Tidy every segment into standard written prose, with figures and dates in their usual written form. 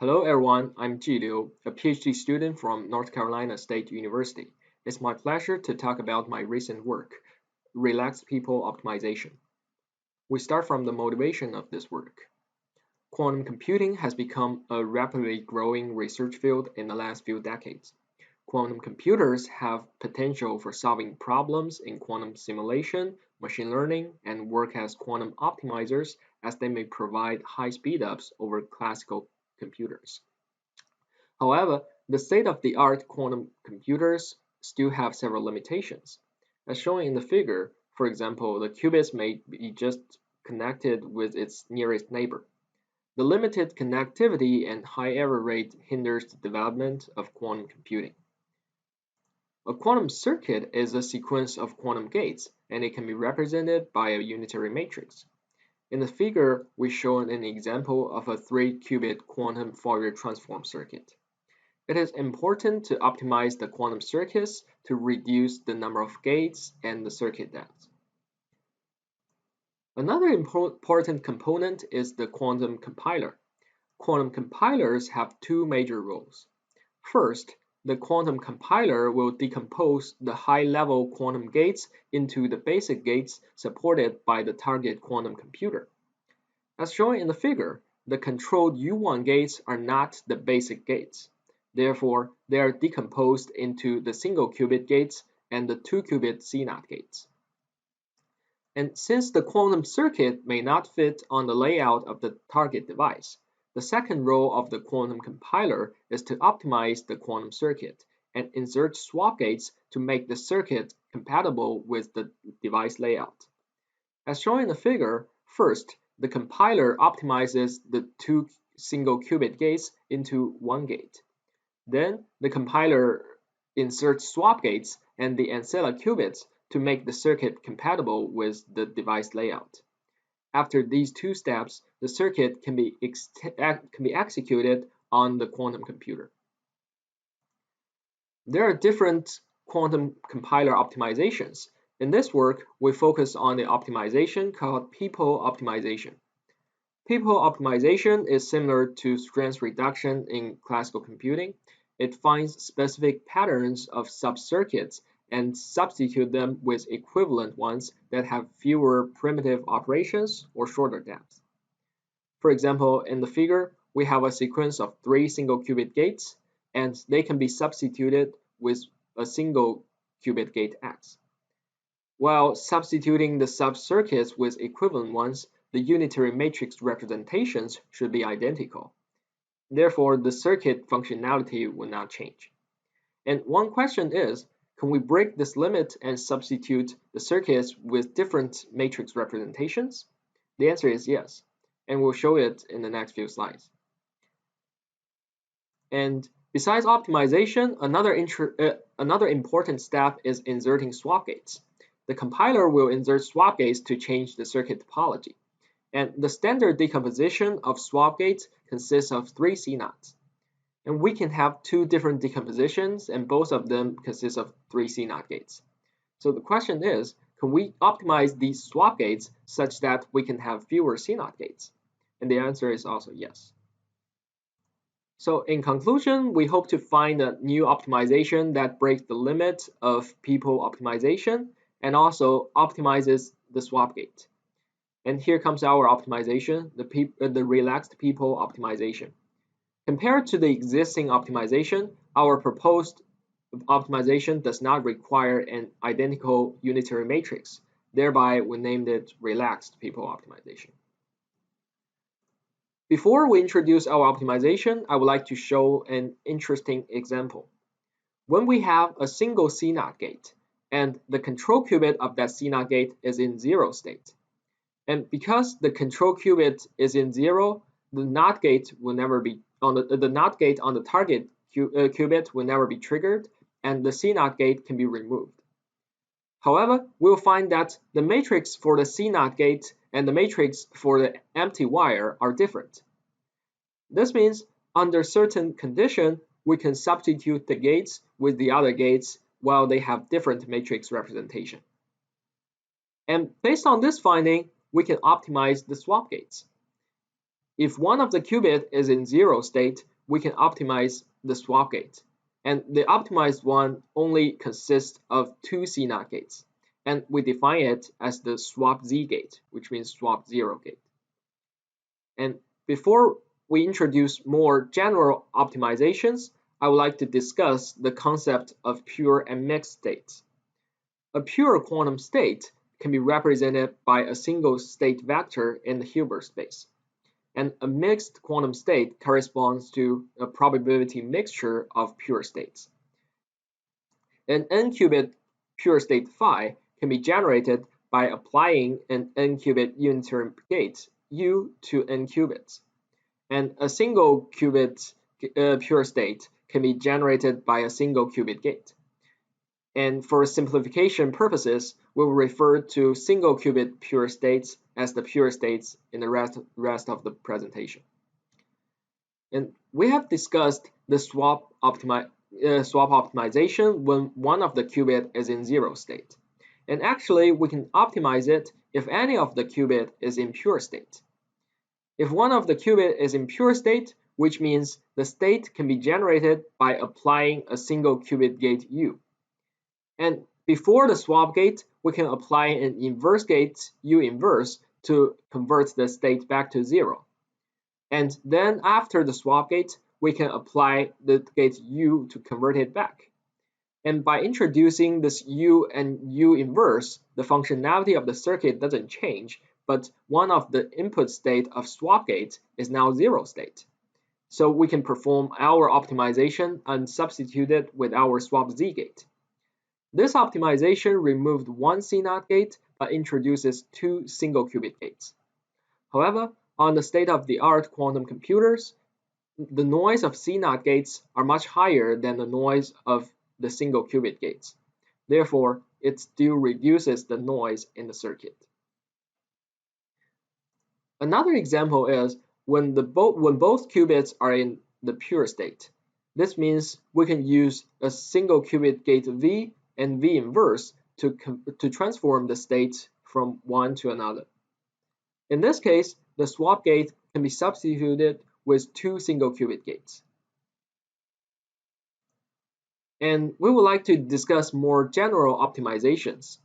Hello everyone, I'm Liu, a PhD student from North Carolina State University. It's my pleasure to talk about my recent work, Relaxed People Optimization. We start from the motivation of this work. Quantum computing has become a rapidly growing research field in the last few decades. Quantum computers have potential for solving problems in quantum simulation, machine learning, and work as quantum optimizers as they may provide high speedups over classical computers. However, the state-of-the-art quantum computers still have several limitations. As shown in the figure, for example, the qubits may be just connected with its nearest neighbor. The limited connectivity and high error rate hinders the development of quantum computing. A quantum circuit is a sequence of quantum gates, and it can be represented by a unitary matrix. In the figure, we show an example of a 3-qubit quantum Fourier transform circuit. It is important to optimize the quantum circuits to reduce the number of gates and the circuit depth. Another important component is the quantum compiler. Quantum compilers have two major roles. First, the quantum compiler will decompose the high-level quantum gates into the basic gates supported by the target quantum computer. As shown in the figure, the controlled U1 gates are not the basic gates. Therefore, they are decomposed into the single qubit gates and the 2-qubit CNOT gates. And since the quantum circuit may not fit on the layout of the target device, the second role of the quantum compiler is to optimize the quantum circuit and insert swap gates to make the circuit compatible with the device layout. As shown in the figure, first, the compiler optimizes the two single qubit gates into one gate. Then, the compiler inserts swap gates and the ancilla qubits to make the circuit compatible with the device layout. After these two steps, the circuit can be executed on the quantum computer. There are different quantum compiler optimizations. In this work, we focus on the optimization called Peephole optimization. Peephole optimization is similar to strength reduction in classical computing. It finds specific patterns of subcircuits and substitute them with equivalent ones that have fewer primitive operations or shorter depth. For example, in the figure, we have a sequence of 3 single qubit gates, and they can be substituted with a single qubit gate X. While substituting the subcircuits with equivalent ones, the unitary matrix representations should be identical. Therefore, the circuit functionality will not change. And one question is, can we break this limit and substitute the circuits with different matrix representations? The answer is yes, and we'll show it in the next few slides. And besides optimization, another important step is inserting swap gates. The compiler will insert swap gates to change the circuit topology. And the standard decomposition of swap gates consists of 3 CNOTs. And we can have 2 different decompositions, and both of them consist of 3 CNOT gates. So the question is, can we optimize these swap gates such that we can have fewer CNOT gates? And the answer is also yes. So in conclusion, we hope to find a new optimization that breaks the limit of Peephole optimization and also optimizes the swap gate. And here comes our optimization, the relaxed Peephole optimization. Compared to the existing optimization, our proposed optimization does not require an identical unitary matrix. Thereby, we named it relaxed Peephole optimization. Before we introduce our optimization, I would like to show an interesting example. When we have a single CNOT gate, and the control qubit of that CNOT gate is in 0 state, and because the control qubit is in 0, the NOT gate will never be the NOT gate on the target qubit will never be triggered, and the CNOT gate can be removed. However, we'll find that the matrix for the CNOT gate and the matrix for the empty wire are different. This means under certain condition, we can substitute the gates with the other gates while they have different matrix representation. And based on this finding, we can optimize the swap gates. If one of the qubit is in 0 state, we can optimize the swap gate. And the optimized one only consists of 2 CNOT gates. And we define it as the swap Z gate, which means swap 0 gate. And before we introduce more general optimizations, I would like to discuss the concept of pure and mixed states. A pure quantum state can be represented by a single state vector in the Hilbert space. And a mixed quantum state corresponds to a probability mixture of pure states. An n-qubit pure state phi can be generated by applying an n-qubit unitary gate U to n qubits. And a single qubit pure state can be generated by a single qubit gate. And for simplification purposes, we will refer to single qubit pure states as the pure states in the rest of the presentation. And we have discussed the swap optimization when one of the qubit is in 0 state. And actually, we can optimize it if any of the qubit is in pure state. If one of the qubit is in pure state, which means the state can be generated by applying a single qubit gate U. And before the swap gate, we can apply an inverse gate U inverse to convert the state back to 0. And then after the swap gate, we can apply the gate U to convert it back. And by introducing this U and U inverse, the functionality of the circuit doesn't change, but one of the input state of swap gate is now 0 state. So we can perform our optimization and substitute it with our swap Z gate. This optimization removed one CNOT gate but introduces 2 single qubit gates. However, on the state-of-the-art quantum computers, the noise of CNOT gates are much higher than the noise of the single qubit gates. Therefore, it still reduces the noise in the circuit. Another example is when both qubits are in the pure state. This means we can use a single qubit gate V and V inverse to transform the state from one to another. In this case, the swap gate can be substituted with 2 single qubit gates. And we would like to discuss more general optimizations.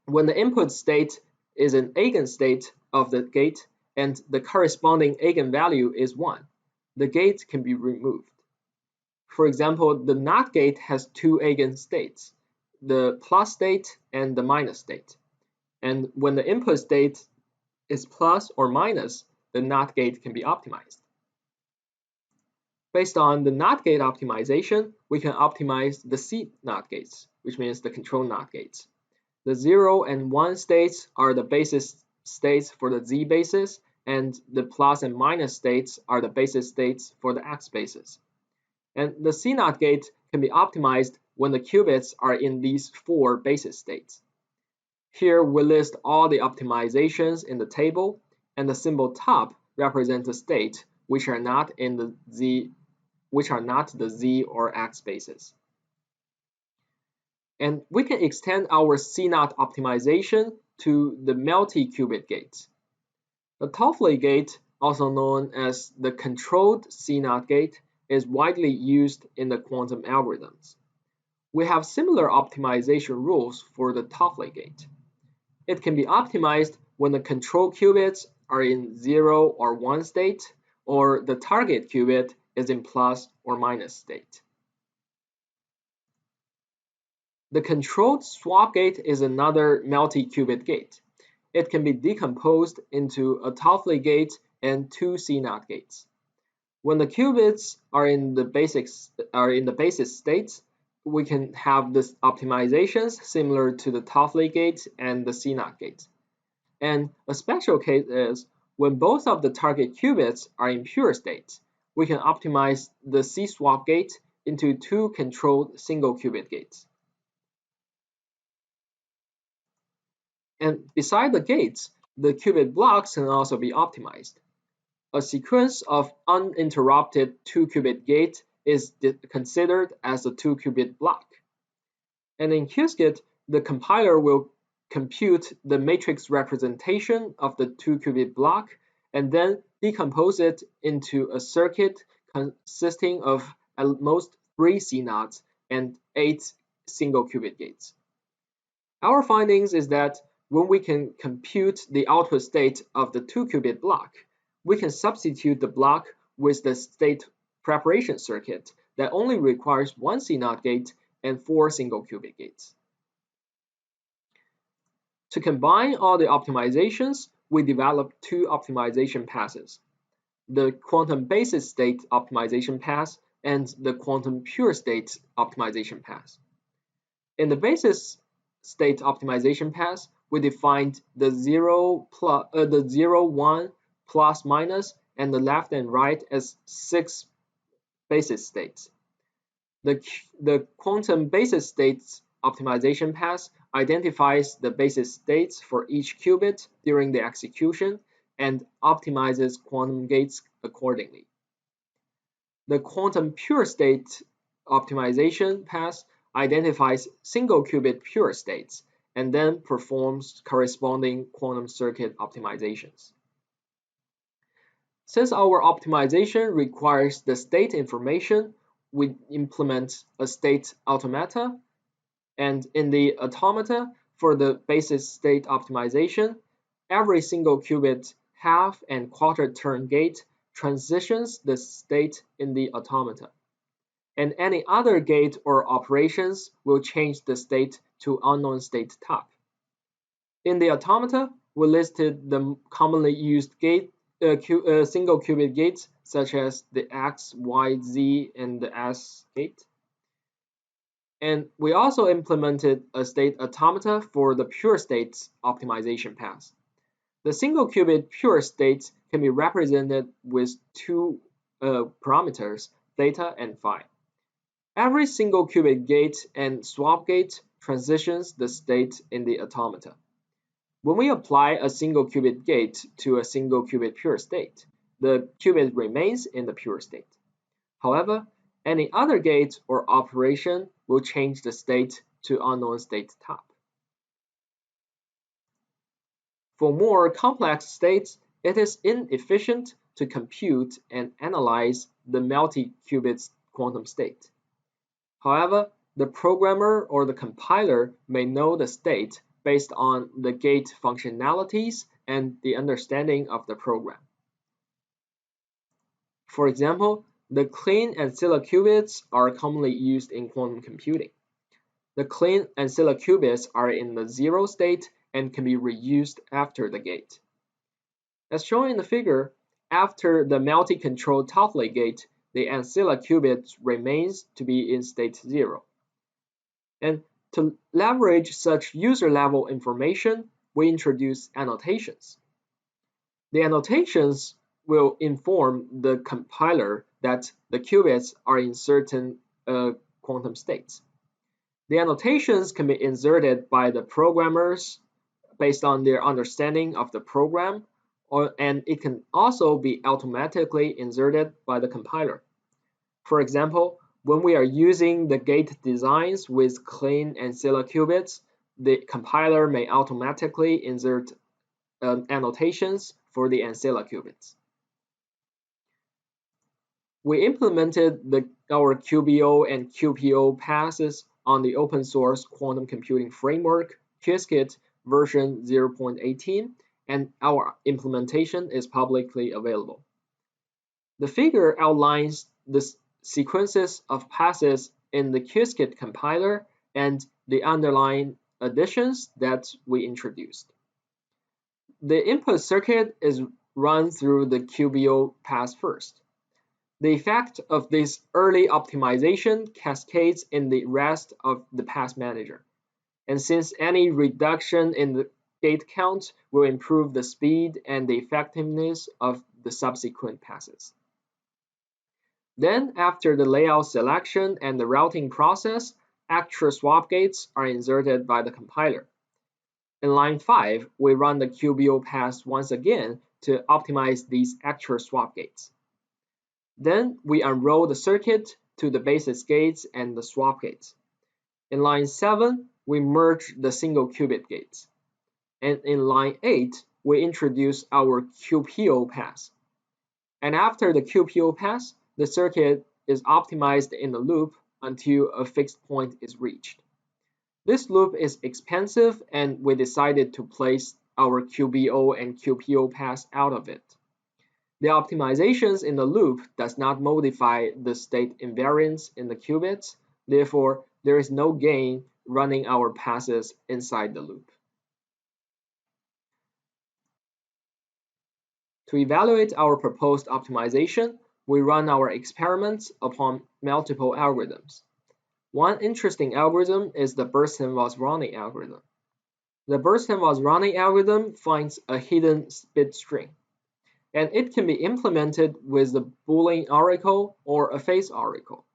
When the input state is an eigenstate of the gate and the corresponding eigenvalue is 1, the gate can be removed. For example, the NOT gate has 2 eigenstates, the plus state and the minus state. And when the input state is plus or minus, the NOT gate can be optimized. Based on the NOT gate optimization, we can optimize the C NOT gates, which means the control NOT gates. The 0 and 1 states are the basis states for the Z basis, and the plus and minus states are the basis states for the X basis. And the C NOT gate can be optimized when the qubits are in these 4 basis states. Here we list all the optimizations in the table, and the symbol top represents a state which are not the Z or X bases. And we can extend our CNOT optimization to the multi-qubit gates. The Toffoli gate, also known as the controlled CNOT gate, is widely used in the quantum algorithms. We have similar optimization rules for the Toffoli gate. It can be optimized when the control qubits are in 0 or 1 state, or the target qubit is in plus or minus state. The controlled swap gate is another multi-qubit gate. It can be decomposed into a Toffoli gate and 2 CNOT gates. When the qubits are in the basis states, we can have this optimizations similar to the Toffoli gate and the CNOT gate. And a special case is when both of the target qubits are in pure states, we can optimize the C-swap gate into 2 controlled single qubit gates. And beside the gates, the qubit blocks can also be optimized. A sequence of uninterrupted 2-qubit gate is considered as a 2-qubit block. And in Qiskit, the compiler will compute the matrix representation of the 2-qubit block and then decompose it into a circuit consisting of at most 3 CNOTs and 8 single qubit gates. Our findings is that when we can compute the output state of the 2-qubit block, we can substitute the block with the state preparation circuit that only requires 1 CNOT gate and 4 single qubit gates. To combine all the optimizations, we developed 2 optimization passes: the quantum basis state optimization pass and the quantum pure state optimization pass. In the basis state optimization pass, we defined the 0, 1, plus minus, and the left and right as 6 basis states. The quantum basis states optimization pass identifies the basis states for each qubit during the execution and optimizes quantum gates accordingly. The quantum pure state optimization pass identifies single qubit pure states and then performs corresponding quantum circuit optimizations. Since our optimization requires the state information, we implement a state automata, and in the automata for the basis state optimization, every single qubit half and quarter turn gate transitions the state in the automata, and any other gate or operations will change the state to unknown state type. In the automata, we listed the commonly used single qubit gates such as the X, Y, Z, and the S gate. And we also implemented a state automata for the pure states optimization pass. The single qubit pure states can be represented with 2 parameters, theta and phi. Every single qubit gate and swap gate transitions the state in the automata. When we apply a single qubit gate to a single qubit pure state, the qubit remains in the pure state. However, any other gate or operation will change the state to unknown state type. For more complex states, it is inefficient to compute and analyze the multi-qubit quantum state. However, the programmer or the compiler may know the state based on the gate functionalities and the understanding of the program. For example, the clean ancilla qubits are commonly used in quantum computing. The clean ancilla qubits are in the 0 state and can be reused after the gate. As shown in the figure, after the multi-control Toffoli gate, the ancilla qubit remains to be in state 0. And to leverage such user-level information, we introduce annotations. The annotations will inform the compiler that the qubits are in certain quantum states. The annotations can be inserted by the programmers based on their understanding of the program, and it can also be automatically inserted by the compiler. For example, when we are using the gate designs with clean ancilla qubits, the compiler may automatically insert annotations for the ancilla qubits. We implemented our QBO and QPO passes on the open source quantum computing framework, Qiskit version 0.18, and our implementation is publicly available. The figure outlines the sequences of passes in the Qiskit compiler and the underlying additions that we introduced. The input circuit is run through the QBO pass first. The effect of this early optimization cascades in the rest of the pass manager. And since any reduction in the gate count will improve the speed and the effectiveness of the subsequent passes. Then, after the layout selection and the routing process, actual swap gates are inserted by the compiler. In line 5, we run the QBO pass once again to optimize these actual swap gates. Then we unroll the circuit to the basis gates and the swap gates. In line 7, we merge the single qubit gates. And in line 8, we introduce our QPO pass. And after the QPO pass, the circuit is optimized in the loop until a fixed point is reached. This loop is expensive and we decided to place our QBO and QPO pass out of it. The optimizations in the loop does not modify the state invariance in the qubits, therefore there is no gain running our passes inside the loop. To evaluate our proposed optimization, we run our experiments upon multiple algorithms. One interesting algorithm is the Burstyn-Vosrony algorithm. The Burstyn-Vosrony algorithm finds a hidden bit string, and it can be implemented with the Boolean oracle or a phase oracle.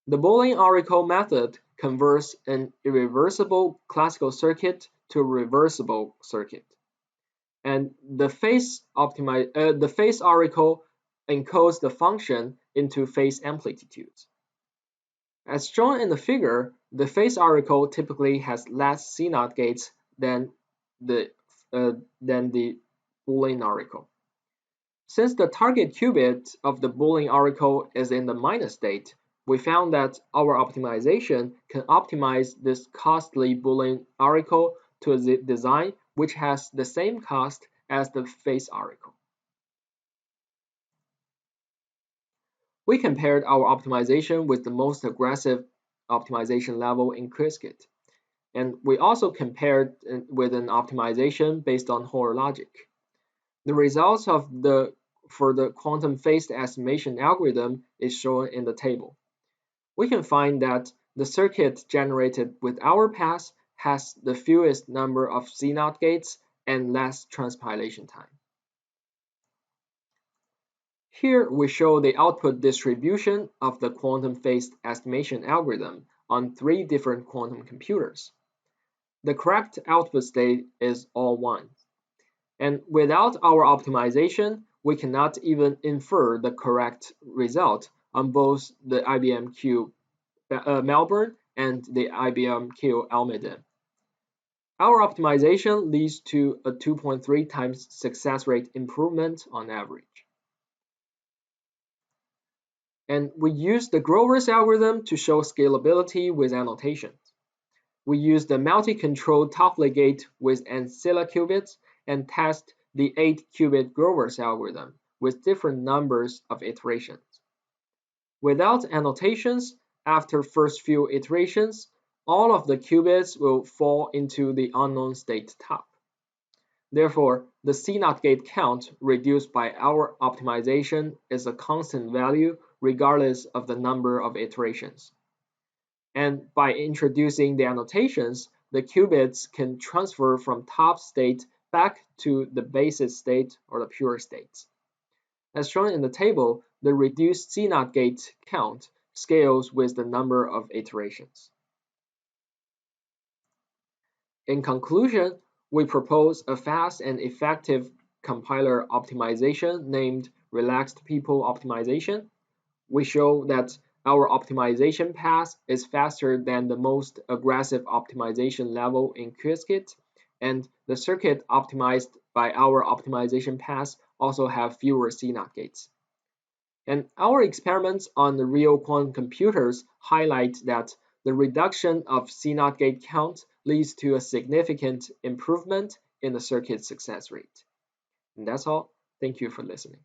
The Boolean oracle method converts an irreversible classical circuit to a reversible circuit. And the phase oracle encodes the function into phase amplitudes. As shown in the figure, the phase oracle typically has less C0 gates than the Boolean oracle. Since the target qubit of the Boolean oracle is in the minus state, we found that our optimization can optimize this costly Boolean oracle to a design which has the same cost as the phase oracle. We compared our optimization with the most aggressive optimization level in Qiskit, and we also compared with an optimization based on Hoare logic. The results for the quantum phased estimation algorithm is shown in the table. We can find that the circuit generated with our pass has the fewest number of C0 gates and less transpilation time. Here we show the output distribution of the quantum phased estimation algorithm on 3 different quantum computers. The correct output state is all 1. And without our optimization, we cannot even infer the correct result on both the IBM Q Melbourne and the IBM Q Almaden. Our optimization leads to a 2.3 times success rate improvement on average. And we use the Grover's algorithm to show scalability with annotations. We use the multi-control Toffoli gate with ancilla qubits and test the 8-qubit Grover's algorithm with different numbers of iterations. Without annotations, after first few iterations, all of the qubits will fall into the unknown state top. Therefore, the C0 gate count reduced by our optimization is a constant value regardless of the number of iterations. And by introducing the annotations, the qubits can transfer from top state back to the basis state or the pure states. As shown in the table, the reduced C0 gate count scales with the number of iterations. In conclusion, we propose a fast and effective compiler optimization named Relaxed Peephole optimization. We show that our optimization path is faster than the most aggressive optimization level in Qiskit, and the circuit optimized by our optimization path also have fewer C0 gates. And our experiments on the real quantum computers highlight that the reduction of C0 gate count leads to a significant improvement in the circuit success rate. And that's all. Thank you for listening.